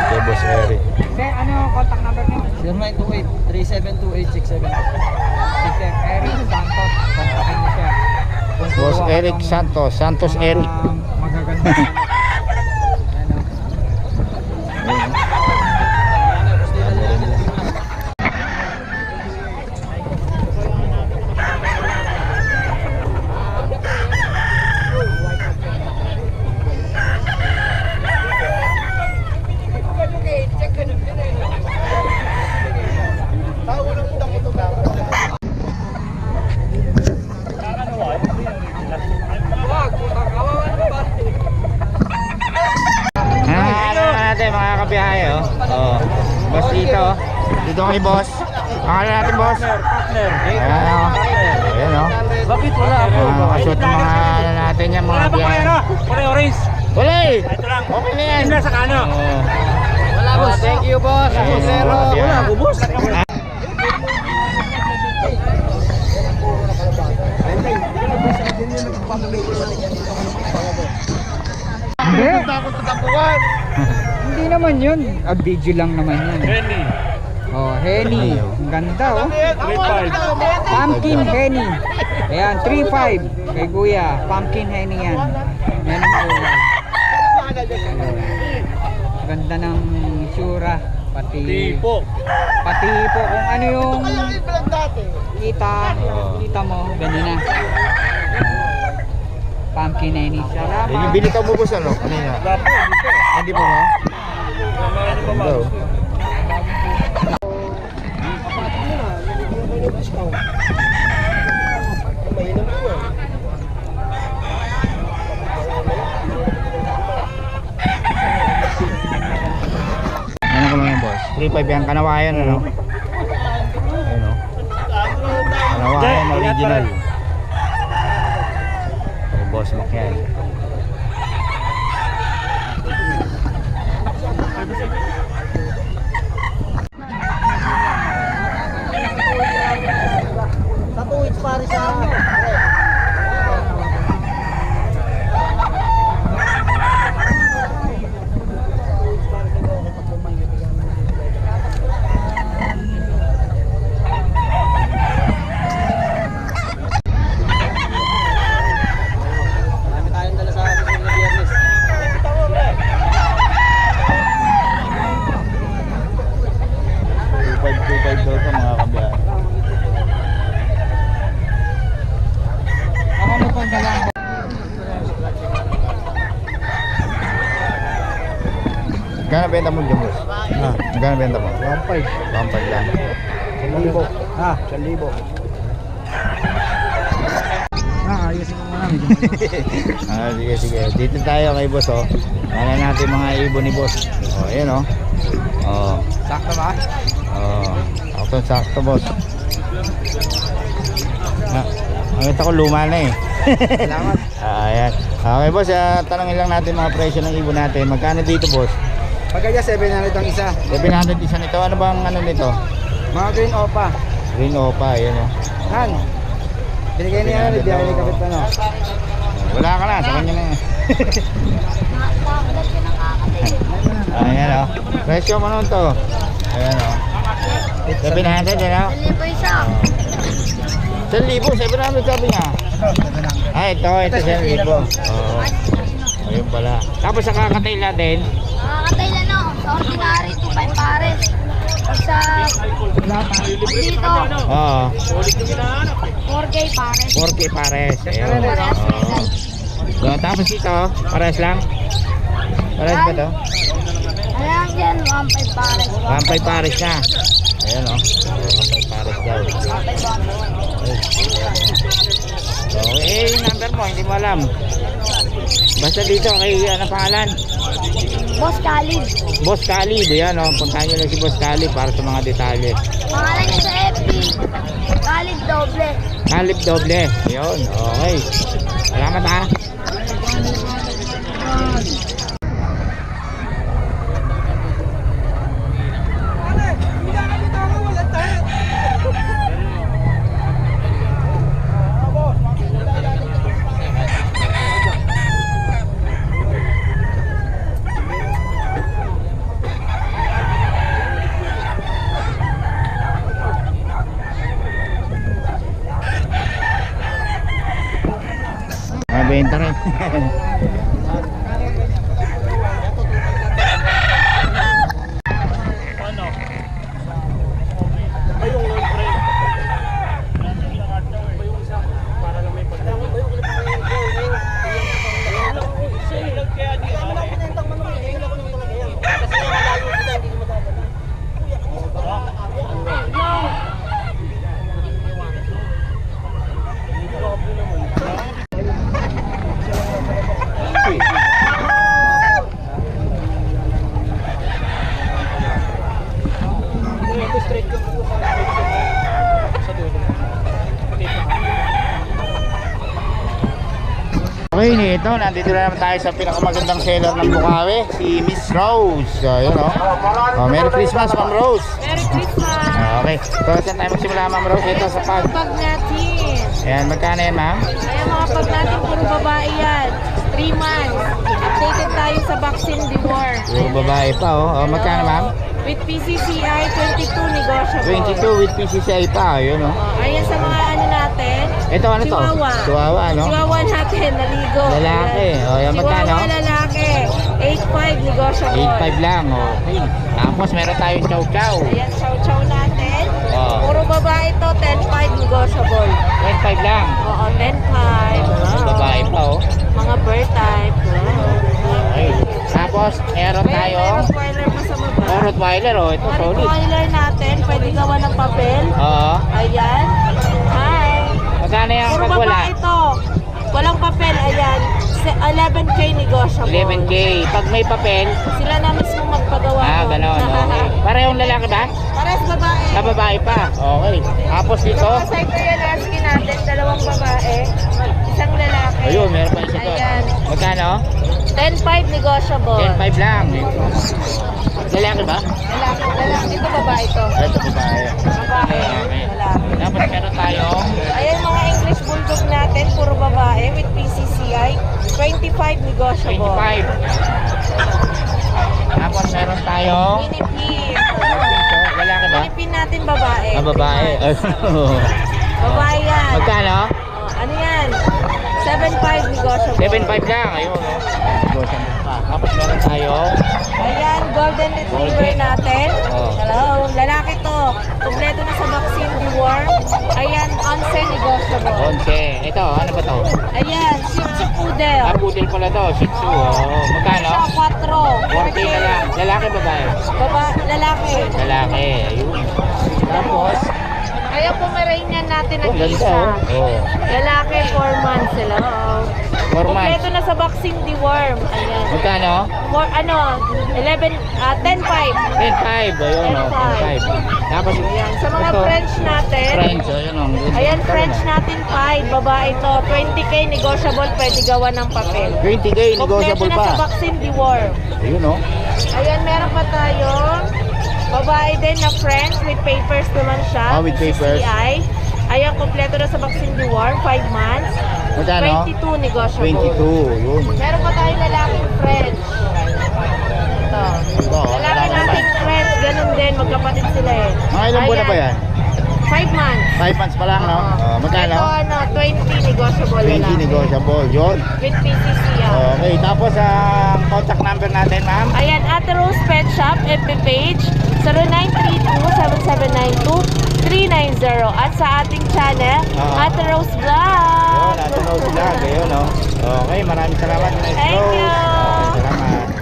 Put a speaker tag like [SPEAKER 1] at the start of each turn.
[SPEAKER 1] kay Boss Eric.
[SPEAKER 2] Sir, ano contact number niyo?
[SPEAKER 3] 0928-3728-672.
[SPEAKER 2] Si Sir Eric Santos. Kontakin niyo siya. Kung
[SPEAKER 1] Boss
[SPEAKER 2] kukuha
[SPEAKER 1] Eric
[SPEAKER 2] ng
[SPEAKER 1] Santos, Santos
[SPEAKER 2] mga
[SPEAKER 1] Eric.
[SPEAKER 2] magaganda. Ano?
[SPEAKER 1] Mga kabiyahe, oh. Boss dito, oh. Dito kay boss. Pangalan natin, boss.
[SPEAKER 3] Partner.
[SPEAKER 1] Ayan, oh. Ayan, oh.
[SPEAKER 3] Bakit wala ako?
[SPEAKER 1] Nakashoot ng mga natin yan, mga biyahe.
[SPEAKER 3] Orange.
[SPEAKER 1] Wala eh.
[SPEAKER 3] Ito lang.
[SPEAKER 1] Okay na yan.
[SPEAKER 3] Sa kano?
[SPEAKER 2] Wala boss. Thank you boss.
[SPEAKER 1] Ayan,
[SPEAKER 2] Zero.
[SPEAKER 1] mga biyahe.
[SPEAKER 3] Wala, bubos.
[SPEAKER 2] Hindi. Hindi naman yun. Video lang naman yun.
[SPEAKER 3] Henny.
[SPEAKER 2] Oh, Henny. Ang ganda oh.
[SPEAKER 3] 3-5.
[SPEAKER 2] Pumpkin Henny. Ayan, 3-5 kay Kuya. Pumpkin Henny yan. Yan ang kulay. Ganda ng itsura. Pati
[SPEAKER 3] Tipo.
[SPEAKER 2] po kung ano yung kita mo, ganun na. Pumpkin Henny. Salamat.
[SPEAKER 1] Binitaw mo, boss, ano? Kanina. Hindi pa mo? Hello. Ano ko lang yan, boss? 3.5 yan, kanawayan, ano? Ayun, oh. Kanawayan original. Oh, boss, makyan.
[SPEAKER 3] Sa 2 weeks pare sa
[SPEAKER 1] Magkano benta mo dyan, boss?
[SPEAKER 3] Ha?
[SPEAKER 1] Magkano benta mo?
[SPEAKER 3] 1.5.
[SPEAKER 1] 1.5 lang.
[SPEAKER 3] 1,000. Ha? 1,000. Ayusin mo muna.
[SPEAKER 1] Sige, sige. Dito tayo kay boss, oh. Wala natin mga ibon ni boss. Oh, ayan, oh. Oh.
[SPEAKER 2] Sakto ba?
[SPEAKER 1] Oh. Sakto, boss. Ang ko luma na eh.
[SPEAKER 2] Salamat.
[SPEAKER 1] Ayan. Okay, boss. Tanongin lang natin mga presyo ng ibon natin. Magkano dito, boss?
[SPEAKER 2] Pagkaya 700 ang isa.
[SPEAKER 1] 700 isa nito. Ano bang ano nito?
[SPEAKER 2] Mga green opa.
[SPEAKER 1] Green Opa, ayan, oh.
[SPEAKER 2] Han. Binigay niya ni Biyahe ni Kapit pa no.
[SPEAKER 1] Wala ka na, sa kanya na yan. Ayan, oh. Presyo mo nun to. Ayan, oh. 700, ano? 1,000, 700 sabi niya. Ay, ito 7,000. Oo. Ayun pala. Tapos sa kakatail natin.
[SPEAKER 4] Kakatay na no, sa ordinary 2.5 pares. Sa dito,
[SPEAKER 1] Oo.
[SPEAKER 4] 4K pares.
[SPEAKER 1] 4K pares. Ayun.
[SPEAKER 4] Pares
[SPEAKER 1] Oo. So, tapos ito, pares lang. Pares ba to?
[SPEAKER 4] Ayan dyan, 1.5 pares.
[SPEAKER 1] 1.5 pares na. Ayan, oh. 1.5 pares daw. Okay, yung number mo, hindi mo alam. Basta dito kay ano pangalan?
[SPEAKER 4] Boss Khalid.
[SPEAKER 1] Boss Calib, yan, oh. Puntahan nyo lang si Boss Calib para sa mga detalye.
[SPEAKER 4] Pangalan niya sa FB, Khalid Doble.
[SPEAKER 1] Calib doble. Yun, okay. Salamat, ha. Okay, ito, nandito na naman tayo sa pinakamagandang seller ng Bukawi, si Miss Rose. So, yun o. Oh, Merry Christmas, Ma'am Rose.
[SPEAKER 5] Merry Christmas!
[SPEAKER 1] Okay, so saan tayo magsimula, Ma'am Rose? Ito sa pag.
[SPEAKER 5] Pag natin.
[SPEAKER 1] Ayan, magkano yan, Ma'am?
[SPEAKER 5] Ayan mga pag natin, puro babae yan. 3 months. Updated tayo sa vaccine reward.
[SPEAKER 1] Puro babae pa, oh. Oh, magkano, Ma'am?
[SPEAKER 5] With PCCI, 22 negotiable.
[SPEAKER 1] 22 with PCCI pa, yun o.
[SPEAKER 5] Oh, ayan sa mga ano natin.
[SPEAKER 1] Ito, ano to?
[SPEAKER 5] Chihuahua.
[SPEAKER 1] Chihuahua, ano?
[SPEAKER 5] Chihuahua natin, naligo.
[SPEAKER 1] Lalaki.
[SPEAKER 5] Ayan.
[SPEAKER 1] Oh, yan, magkano?
[SPEAKER 5] Chihuahua lalaki. 8.5 negotiable.
[SPEAKER 1] 8.5 lang, okay. Tapos meron tayong chow-chow.
[SPEAKER 5] Ayan, chow-chow natin.
[SPEAKER 1] Oh.
[SPEAKER 5] Puro babae to, 10.5 negotiable.
[SPEAKER 1] 10.5 lang.
[SPEAKER 5] Oo, 10.5.
[SPEAKER 1] Babae pa, oh.
[SPEAKER 5] Mga bird type.
[SPEAKER 1] Okay. Tapos, meron tayong
[SPEAKER 5] Rottweiler pa sa baba.
[SPEAKER 1] Rottweiler, oh. Ito,
[SPEAKER 5] Mga
[SPEAKER 1] solid.
[SPEAKER 5] Rottweiler natin, pwede gawa ng papel.
[SPEAKER 1] Oo.
[SPEAKER 5] Ayan. Hi.
[SPEAKER 1] Magkano yan
[SPEAKER 5] Puro
[SPEAKER 1] pag wala?
[SPEAKER 5] babae ito. Walang papel, ayan. 11K negotiable.
[SPEAKER 1] 11K. Pag may papel,
[SPEAKER 5] Sila na mismo magpagawa.
[SPEAKER 1] ganon. Okay. Parehong lalaki ba?
[SPEAKER 5] Pares babae.
[SPEAKER 1] Sa babae pa. Okay. Tapos dito,
[SPEAKER 5] Mga Siberian Husky natin, 2 babae. Isang lalaki.
[SPEAKER 1] ayun, meron pa isa to.
[SPEAKER 5] Ayan.
[SPEAKER 1] Magkano?
[SPEAKER 5] 10.5 negotiable.
[SPEAKER 1] 10.5 lang. Lalaki ba?
[SPEAKER 5] Lalaki. Ito babae to.
[SPEAKER 1] Ito, babae.
[SPEAKER 5] Babae.
[SPEAKER 1] Okay.
[SPEAKER 5] Lalaki.
[SPEAKER 1] Tapos meron tayong
[SPEAKER 5] Ayan mga English Bulldog natin, puro babae with PCCI, 25 negotiable.
[SPEAKER 1] 25. Tapos meron tayong
[SPEAKER 5] Pinipin.
[SPEAKER 1] lalaki ba?
[SPEAKER 5] Pinipin natin babae.
[SPEAKER 1] Ah, babae.
[SPEAKER 5] Babae yan.
[SPEAKER 1] Magkano?
[SPEAKER 5] Oh, ano yan? 7.5 negotiable.
[SPEAKER 1] 7.5 lang. Ayun, oh. Tapos meron tayong
[SPEAKER 5] Ayan, golden retriever natin.
[SPEAKER 1] Oh.
[SPEAKER 5] Hello, lalaki to. Kompleto na sa vaccine deworm. Ayan, 11 negotiable.
[SPEAKER 1] 11. Ito, ano ba to?
[SPEAKER 5] Ayan, Shih Tzu Poodle.
[SPEAKER 1] Ah, poodle pala to. Shih Tzu. Oh. Magkano?
[SPEAKER 5] Siya, 4.
[SPEAKER 1] 40 na lang. Lalaki, babae?
[SPEAKER 5] Lalaki.
[SPEAKER 1] Lalaki. Ayun. Tapos,
[SPEAKER 5] Ayan, Pomeranian natin
[SPEAKER 1] oh, ganda,
[SPEAKER 5] nag-isa.
[SPEAKER 1] oh.
[SPEAKER 5] Lalaki, 4 months. Hello.
[SPEAKER 1] 4 months.
[SPEAKER 5] Kompleto na sa vaccine deworm. Ayan.
[SPEAKER 1] Magkano?
[SPEAKER 5] 10.5.
[SPEAKER 1] 10.5. Ayun, oh. 10.5. Tapos,
[SPEAKER 5] Ayan. Sa mga
[SPEAKER 1] ito,
[SPEAKER 5] French natin.
[SPEAKER 1] French. Ayun, oh. Ganda.
[SPEAKER 5] Ayan,
[SPEAKER 1] Magkano?
[SPEAKER 5] French natin 5. Babae to. 20K negotiable. Pwede gawa ng papel.
[SPEAKER 1] 20K, negotiable
[SPEAKER 5] Kompleto na sa
[SPEAKER 1] pa.
[SPEAKER 5] vaccine deworm.
[SPEAKER 1] Ayun, oh.
[SPEAKER 5] Ayan, meron pa tayo. Babae din na French with papers naman siya.
[SPEAKER 1] Ah, with papers.
[SPEAKER 5] CCI. Ayan, kompleto na sa vaccine deworm. 5 months.
[SPEAKER 1] Magkano?
[SPEAKER 5] 22 negotiable.
[SPEAKER 1] 22. Yun.
[SPEAKER 5] Meron pa tayong lalaking French. Ito.
[SPEAKER 1] Ito, oh.
[SPEAKER 5] Lalaki nating French, ganun din. Magkapatid sila eh.
[SPEAKER 1] Mga ilang buwan na ba yan?
[SPEAKER 5] 5 months.
[SPEAKER 1] 5 months pa lang, no? Oh, magkano?
[SPEAKER 5] Ito, 20 negotiable
[SPEAKER 1] 20
[SPEAKER 5] lalaki.
[SPEAKER 1] negotiable. Yun.
[SPEAKER 5] With PCCI.
[SPEAKER 1] Okay, tapos ang contact number natin, ma'am.
[SPEAKER 5] Ayan, Ate Rose Pet Shop, FB page, 0932-7792-390. At sa ating channel, Ate Rose
[SPEAKER 1] Yun,
[SPEAKER 5] Vlog.
[SPEAKER 1] natin Rose Vlog. Ayun, no? Okay, maraming salamat, Miss
[SPEAKER 5] Thank
[SPEAKER 1] Rose.
[SPEAKER 5] you.